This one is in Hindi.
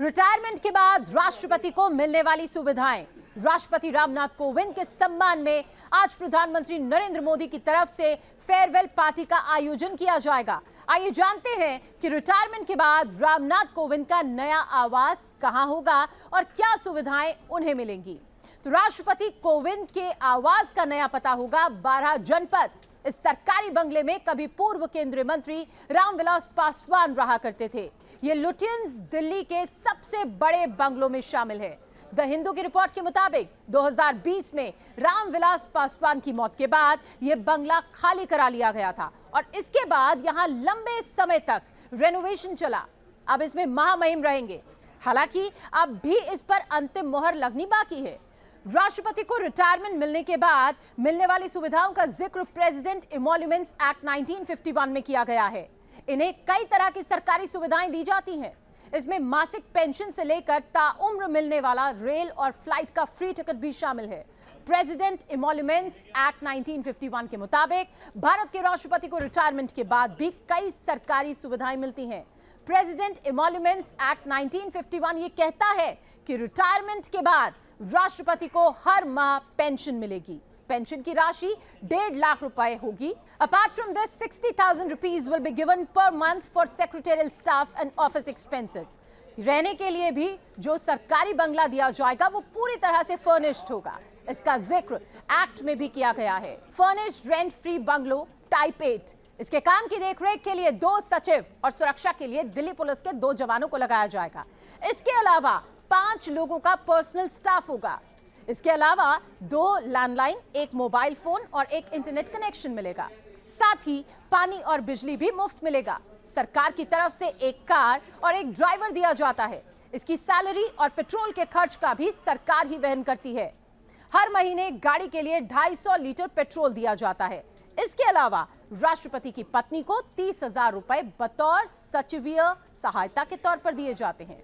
रिटायरमेंट के बाद राष्ट्रपति को मिलने वाली सुविधाएं। राष्ट्रपति रामनाथ कोविंद के सम्मान में आज प्रधानमंत्री नरेंद्र मोदी की तरफ से फेयरवेल पार्टी का आयोजन किया जाएगा। आइए जानते हैं कि रिटायरमेंट के बाद रामनाथ कोविंद का नया आवास कहां होगा और क्या सुविधाएं उन्हें मिलेंगी। तो राष्ट्रपति कोविंद के आवास का नया पता होगा 12 जनपद। इस सरकारी बंगले में कभी पूर्व केंद्रीय मंत्री रामविलास पासवान रहा करते थे। ये लुटियंस दिल्ली के सबसे बड़े बंगलों में शामिल है। द हिंदू की रिपोर्ट के मुताबिक 2020 में रामविलास पासवान की मौत के बाद यह बंगला खाली करा लिया गया था और इसके बाद यहां लंबे समय तक रेनोवेशन चला। अब इसमें महामहिम रहेंगे। हालांकि अब भी इस पर अंतिम मोहर लगनी बाकी है। राष्ट्रपति को रिटायरमेंट मिलने के बाद मिलने वाली सुविधाओं का जिक्र प्रेसिडेंट इमोल्यूमेंट्स एक्ट 1951 में किया गया है। इन्हें कई तरह की सरकारी सुविधाएं दी जाती हैं। इसमें मासिक पेंशन से लेकर ताउम्र मिलने वाला रेल और फ्लाइट का फ्री टिकट भी शामिल है। प्रेसिडेंट इमोल्यूमेंट्स एक्ट 1951 के मुताबिक भारत के राष्ट्रपति को रिटायरमेंट के बाद भी कई सरकारी सुविधाएं मिलती हैं। प्रेसिडेंट इमोल्यूमेंट्स एक्ट 1951 ये कहता है कि रिटायरमेंट के बाद राष्ट्रपति को हर माह पेंशन मिलेगी। पेंशन की राशि 1.5 लाख रुपए होगी। Apart from this 60,000 rupees will be given per month for secretarial staff and office expenses. रहने के लिए भी जो सरकारी बंगला दिया जाएगा वो पूरी तरह से फर्निश्ड होगा। इसका जिक्र एक्ट में भी किया गया है। Furnished rent free bungalow type 8। इसके काम की देखरेख के लिए 2 सचिव और सुरक्षा के लिए दिल्ली पुलिस के 2 जवानों को लगाया जाएगा। इसके अलावा 5 लोगों का पर्सनल स्टाफ होगा। इसके अलावा 2 लैंडलाइन, 1 मोबाइल फोन और 1 इंटरनेट कनेक्शन मिलेगा। साथ ही पानी और बिजली भी मुफ्त मिलेगा। सरकार की तरफ से 1 कार और 1 ड्राइवर दिया जाता है। इसकी सैलरी और पेट्रोल के खर्च का भी सरकार ही वहन करती है। हर महीने गाड़ी के लिए 250 लीटर पेट्रोल दिया जाता है। इसके अलावा राष्ट्रपति की पत्नी को 30,000 रुपए बतौर सचिवीय सहायता के तौर पर दिए जाते हैं।